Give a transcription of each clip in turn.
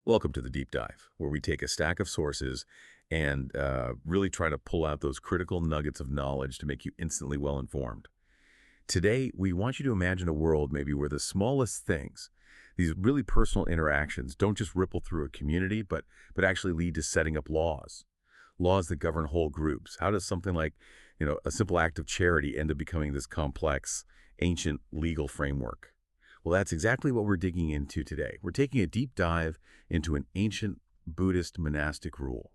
Welcome to the Deep Dive, where we take a stack of sources and really try to pull out those critical nuggets of knowledge to make you instantly well-informed. Today, we want you to imagine a world maybe where the smallest things, these really personal interactions, don't just ripple through a community, but actually lead to setting up laws. Laws that govern whole groups. How does something like, a simple act of charity end up becoming this complex, ancient legal framework? Well, that's exactly what we're digging into today. We're taking a deep dive into an ancient Buddhist monastic rule.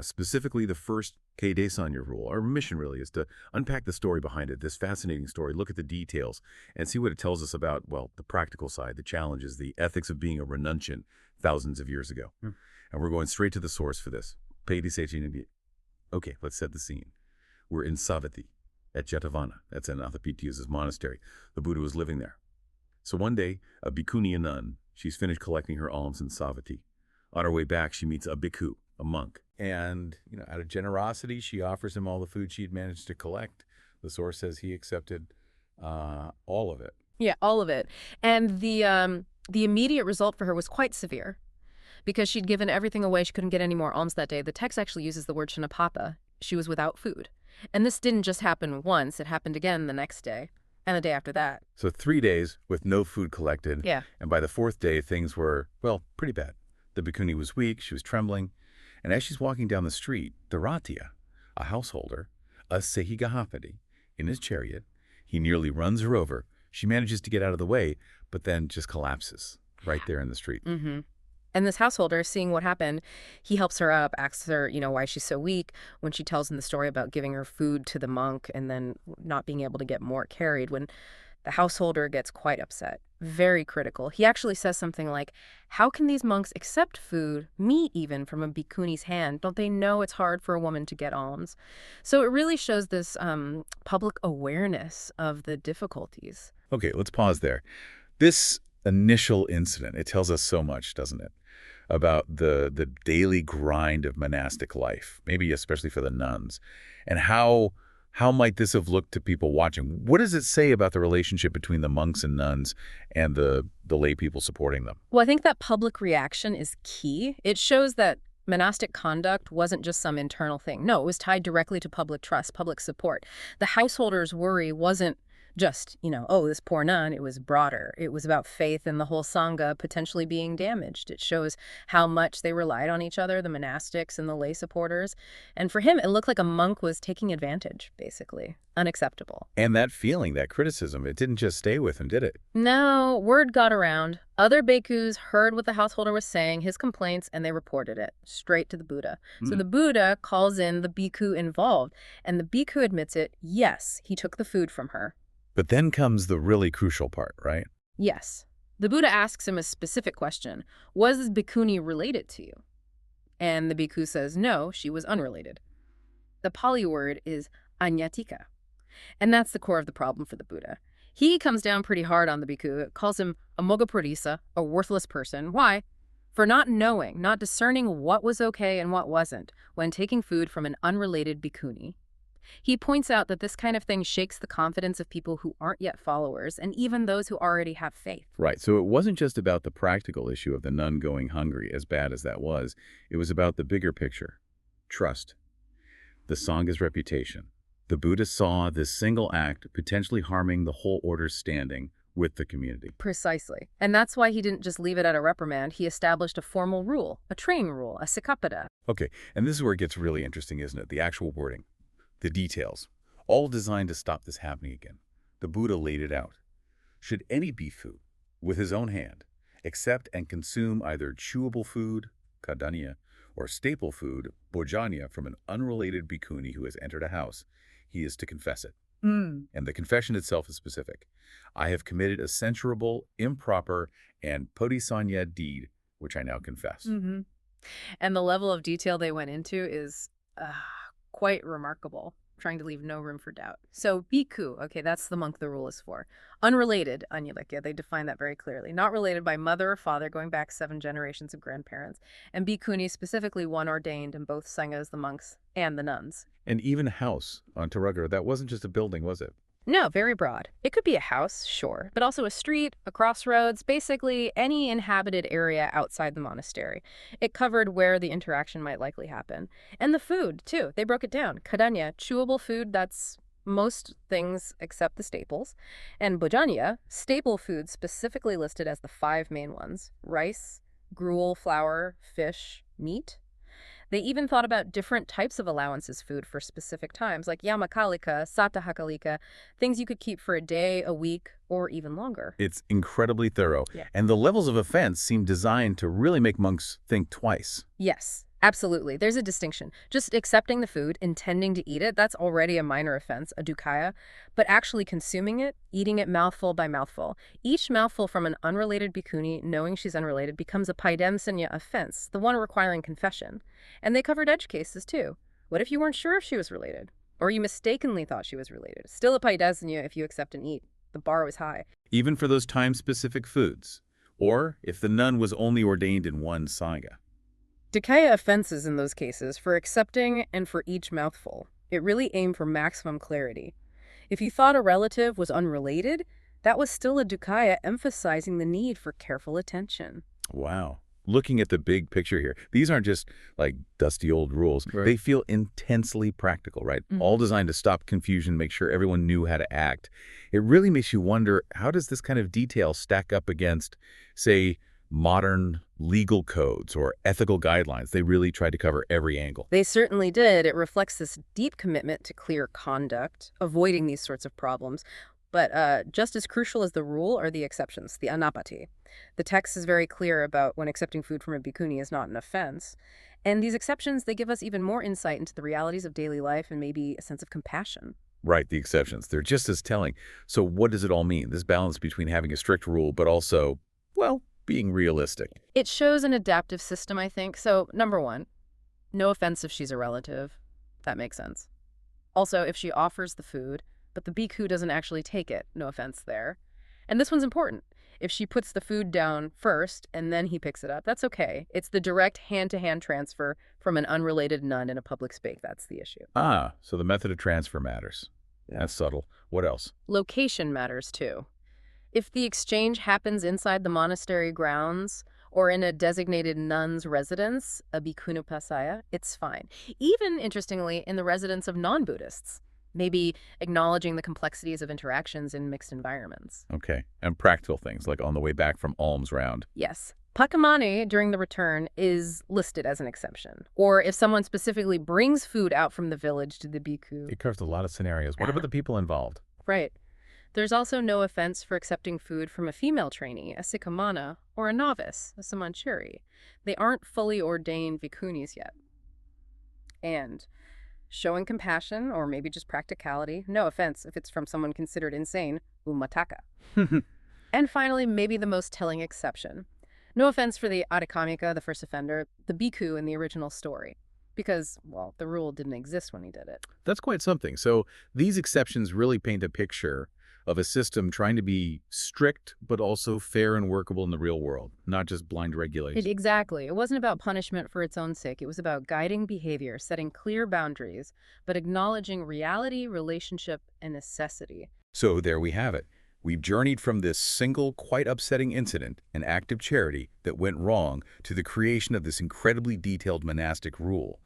Specifically, the first Pāṭidesanīya rule. Our mission really is to unpack the story behind it, this fascinating story, look at the details, and see what it tells us about, well, the practical side, the challenges, the ethics of being a renunciant thousands of years ago. And we're going straight to the source for this. Pāṭidesaniya. Okay, let's set the scene. We're in Savatthi at Jetavana. That's Anathapitius' monastery. The Buddha was living there. So one day, a Bhikkhunī, a nun, she's finished collecting her alms in Savatthi. On her way back, she meets a Bhikkhu, a monk. And, out of generosity, she offers him all the food she'd managed to collect. The source says he accepted all of it. Yeah, all of it. And the immediate result for her was quite severe because she'd given everything away. She couldn't get any more alms that day. The text actually uses the word shanapata. She was without food. And this didn't just happen once. It happened again the next day and the day after that. So 3 days with no food collected. Yeah. And by the fourth day, things were, well, pretty bad. The Bhikkhuni was weak. She was trembling. And as she's walking down the street, the Ratya, a householder, a Sehigahapati, in his chariot, he nearly runs her over. She manages to get out of the way, but then just collapses right there in the street. And this householder, seeing what happened, he helps her up, asks her, why she's so weak. When she tells him the story about giving her food to the monk and then not being able to get more carried, when the householder gets quite upset, very critical. He actually says something like, how can these monks accept food, meat even, from a bhikkhuni's hand? Don't they know it's hard for a woman to get alms? So it really shows this public awareness of the difficulties. Okay, let's pause there. This initial incident, it tells us so much, doesn't it, about the daily grind of monastic life, maybe especially for the nuns, and how might this have looked to people watching? What does it say about the relationship between the monks and nuns and the lay people supporting them? Well, I think that public reaction is key. It shows that monastic conduct wasn't just some internal thing. No, it was tied directly to public trust, public support. The householder's worry wasn't just, oh, this poor nun. It was broader. It was about faith and the whole Sangha potentially being damaged. It shows how much they relied on each other, the monastics and the lay supporters. And for him, it looked like a monk was taking advantage, basically. Unacceptable. And that feeling, that criticism, it didn't just stay with him, did it? No, word got around. Other bhikkhus heard what the householder was saying, his complaints, and they reported it straight to the Buddha. So the Buddha calls in the bhikkhu involved, and the bhikkhu admits it. Yes, he took the food from her. But then comes the really crucial part, right? Yes. The Buddha asks him a specific question. Was this bhikkhuni related to you? And the bhikkhu says, no, she was unrelated. The Pali word is anyatika. And that's the core of the problem for the Buddha. He comes down pretty hard on the bhikkhu, calls him a moggapradisa, a worthless person. Why? For not knowing, not discerning what was okay and what wasn't when taking food from an unrelated bhikkhuni. He points out that this kind of thing shakes the confidence of people who aren't yet followers and even those who already have faith. Right. So it wasn't just about the practical issue of the nun going hungry, as bad as that was. It was about the bigger picture. Trust. The Sangha's reputation. The Buddha saw this single act potentially harming the whole order's standing with the community. Precisely. And that's why he didn't just leave it at a reprimand. He established a formal rule, a training rule, a sikkhapada. Okay. And this is where it gets really interesting, isn't it? The actual wording. The details, all designed to stop this happening again. The Buddha laid it out. Should any bhikkhu, with his own hand, accept and consume either chewable food, kadaniya, or staple food, bhojaniya, from an unrelated bhikkhuni who has entered a house, he is to confess it. And the confession itself is specific. I have committed a censurable, improper, and Pāṭidesaniya deed, which I now confess. And the level of detail they went into is quite remarkable, trying to leave no room for doubt. So bhikkhu, okay, that's the monk the rule is for. Unrelated, anyalakya, they define that very clearly. Not related by mother or father, going back 7 generations of grandparents. And bhikkhuni, specifically one ordained in both sanghas, the monks and the nuns. And even house on Taragara, that wasn't just a building, was it? No, very broad. It could be a house, sure, but also a street, a crossroads, basically any inhabited area outside the monastery. It covered where the interaction might likely happen. And the food, too. They broke it down. Kadanya, chewable food that's most things except the staples. And bojanya, staple foods specifically listed as the 5 main ones: rice, gruel, flour, fish, meat. They even thought about different types of allowances food for specific times, like yamakalika, satahakalika, things you could keep for a day, a week, or even longer. It's incredibly thorough. Yeah. And the levels of offense seem designed to really make monks think twice. Yes, absolutely. There's a distinction. Just accepting the food, intending to eat it, that's already a minor offense, a dukkaya. But actually consuming it, eating it mouthful by mouthful, each mouthful from an unrelated bhikkhuni, knowing she's unrelated, becomes a Pāṭidesaniya offense, the one requiring confession. And they covered edge cases, too. What if you weren't sure if she was related? Or you mistakenly thought she was related? Still a Pāṭidesaniya if you accept and eat. The bar was high. Even for those time-specific foods. Or if the nun was only ordained in one sangha. Dukkaya offenses in those cases for accepting and for each mouthful. It really aimed for maximum clarity. If you thought a relative was unrelated, that was still a dukkaya emphasizing the need for careful attention. Wow. Looking at the big picture here, these aren't just like dusty old rules. Right. They feel intensely practical, right? Mhm. All designed to stop confusion, make sure everyone knew how to act. It really makes you wonder, how does this kind of detail stack up against, say, modern legal codes or ethical guidelines? They really tried to cover every angle. They certainly did. It reflects this deep commitment to clear conduct, avoiding these sorts of problems. But just as crucial as the rule are the exceptions, the anapati. The text is very clear about when accepting food from a bhikkhuni is not an offense. And these exceptions, they give us even more insight into the realities of daily life and maybe a sense of compassion. Right, the exceptions. They're just as telling. So what does it all mean? This balance between having a strict rule, but also, well, being realistic. It shows an adaptive system, I think. So, number one, no offense if she's a relative. That makes sense. Also, if she offers the food, but the bhikkhu doesn't actually take it, no offense there. And this one's important. If she puts the food down first and then he picks it up, that's okay. It's the direct hand-to-hand transfer from an unrelated nun in a public space. That's the issue. Ah, so the method of transfer matters. That's subtle. What else? Location matters too. If the exchange happens inside the monastery grounds or in a designated nun's residence, a bhikkhunupasaya, it's fine. Even, interestingly, in the residence of non-Buddhists, maybe acknowledging the complexities of interactions in mixed environments. Okay. And practical things, like on the way back from alms round. Yes. Pakamani during the return is listed as an exception. Or if someone specifically brings food out from the village to the bhikkhu. It covers a lot of scenarios. What about the people involved? Right. There's also no offense for accepting food from a female trainee, a sikamana, or a novice, a samanchari. They aren't fully ordained bhikkhunis yet. And showing compassion, or maybe just practicality, no offense if it's from someone considered insane, umataka. And finally, maybe the most telling exception. No offense for the adikamika, the first offender, the bhikkhu in the original story. Because, well, the rule didn't exist when he did it. That's quite something. So these exceptions really paint a picture of a system trying to be strict, but also fair and workable in the real world, not just blind regulations. Exactly. It wasn't about punishment for its own sake. It was about guiding behavior, setting clear boundaries, but acknowledging reality, relationship, and necessity. So there we have it. We've journeyed from this single, quite upsetting incident, an act of charity that went wrong, to the creation of this incredibly detailed monastic rule.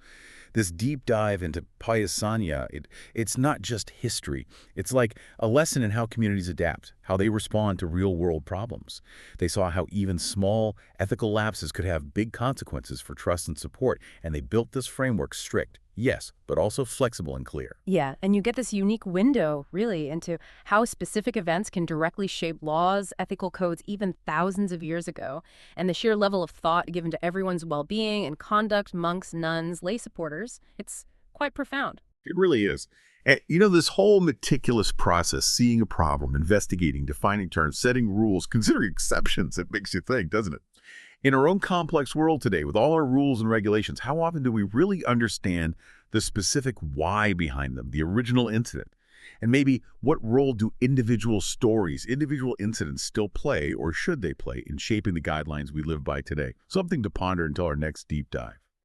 This deep dive into Pāṭidesaniya, it's not just history. It's like a lesson in how communities adapt, how they respond to real-world problems. They saw how even small ethical lapses could have big consequences for trust and support, and they built this framework strict, yes, but also flexible and clear. Yeah, and you get this unique window, really, into how specific events can directly shape laws, ethical codes, even thousands of years ago, and the sheer level of thought given to everyone's well-being and conduct, monks, nuns, lay supporters. It's quite profound. It really is. And, you know, this whole meticulous process, seeing a problem, investigating, defining terms, setting rules, considering exceptions, it makes you think, doesn't it? In our own complex world today, with all our rules and regulations, how often do we really understand the specific why behind them, the original incident? And maybe what role do individual stories, individual incidents still play, or should they play, in shaping the guidelines we live by today? Something to ponder until our next deep dive.